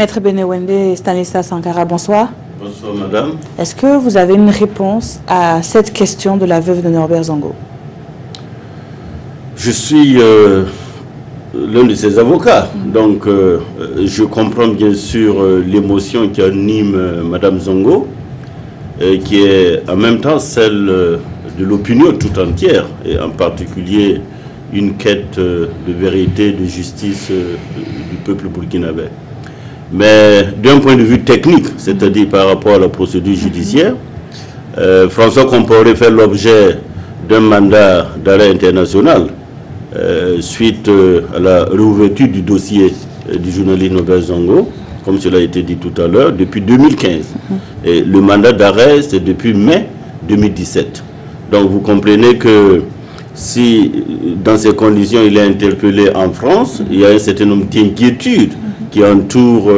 Maître Benewende Stanislas Sankara, bonsoir. Bonsoir madame. Est-ce que vous avez une réponse à cette question de la veuve de Norbert Zongo? Je suis l'un de ses avocats, donc je comprends bien sûr l'émotion qui anime madame Zongo, qui est en même temps celle de l'opinion tout entière, et en particulier une quête de vérité, de justice du peuple burkinabé. Mais d'un point de vue technique, c'est-à-dire par rapport à la procédure judiciaire, François Compaoré fait l'objet d'un mandat d'arrêt international suite à la réouverture du dossier du journaliste Norbert Zongo, comme cela a été dit tout à l'heure, depuis 2015. Et le mandat d'arrêt, c'est depuis mai 2017. Donc vous comprenez que si dans ces conditions il est interpellé en France, il y a un certain nombre d'inquiétudes qui entourent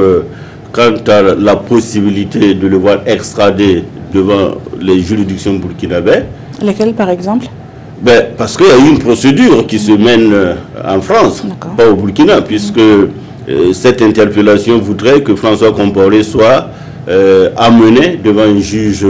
quant à la possibilité de le voir extradé devant les juridictions burkinabées. Lesquelles par exemple? Parce qu'il y a eu une procédure qui se mène en France, pas au Burkina, puisque cette interpellation voudrait que François Compaoré soit amené devant un juge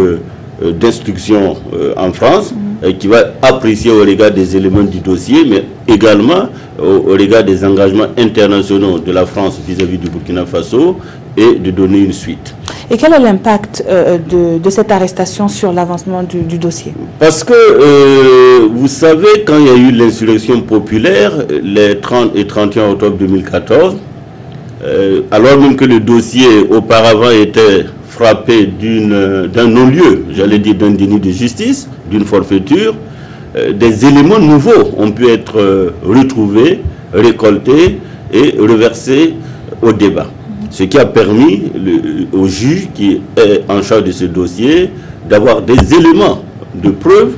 d'instruction en France, qui va apprécier au regard des éléments du dossier, mais également au regard des engagements internationaux de la France vis-à-vis du Burkina Faso, et de donner une suite. Et quel est l'impact de cette arrestation sur l'avancement du dossier? Parce que, vous savez, quand il y a eu l'insurrection populaire, les 30 et 31 octobre 2014, alors même que le dossier auparavant était frappé d'un non-lieu, j'allais dire d'un déni de justice, d'une forfaiture, des éléments nouveaux ont pu être retrouvés, récoltés et reversés au débat. Ce qui a permis au juge qui est en charge de ce dossier d'avoir des éléments de preuve,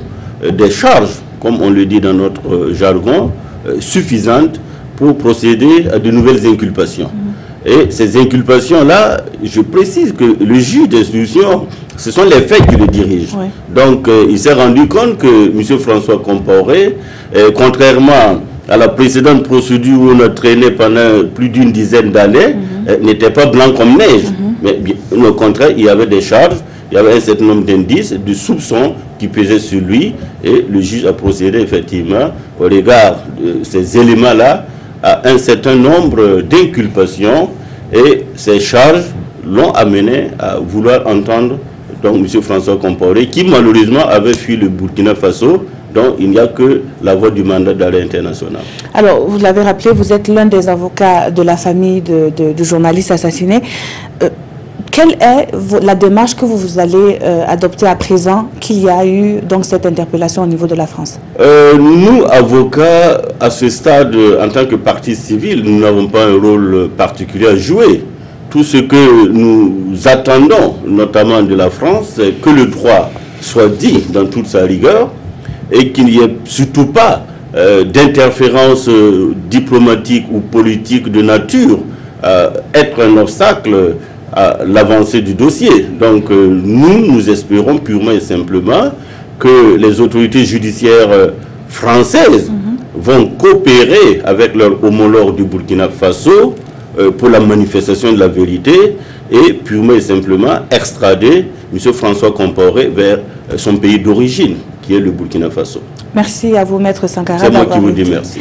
des charges, comme on le dit dans notre jargon, suffisantes pour procéder à de nouvelles inculpations. Et ces inculpations-là, je précise que le juge d'instruction, ce sont les faits qui le dirigent. Oui. Donc, il s'est rendu compte que M. François Compaoré, contrairement à la précédente procédure où on a traîné pendant plus d'une dizaine d'années, n'était pas blanc comme neige. Mais bien, au contraire, il y avait des charges, il y avait un certain nombre d'indices, de soupçons qui pesaient sur lui, et le juge a procédé effectivement, au regard de ces éléments-là, à un certain nombre d'inculpations, et ces charges l'ont amené à vouloir entendre donc M. François Compaoré, qui malheureusement avait fui le Burkina Faso, donc il n'y a que la voie du mandat d'arrêt international. Alors, vous l'avez rappelé, vous êtes l'un des avocats de la famille du journaliste assassiné. Quelle est la démarche que vous allez adopter à présent qu'il y a eu donc cette interpellation au niveau de la France? Nous, avocats, à ce stade, en tant que partie civile, nous n'avons pas un rôle particulier à jouer. Tout ce que nous attendons, notamment de la France, c'est que le droit soit dit dans toute sa rigueur, et qu'il n'y ait surtout pas d'interférence diplomatique ou politique de nature à être un obstacle à l'avancée du dossier. Donc nous espérons purement et simplement que les autorités judiciaires françaises vont coopérer avec leurs homologues du Burkina Faso pour la manifestation de la vérité et purement et simplement extrader M. François Compaoré vers son pays d'origine, qui est le Burkina Faso. Merci à vous, Maître Sankara. C'est moi qui vous dis merci.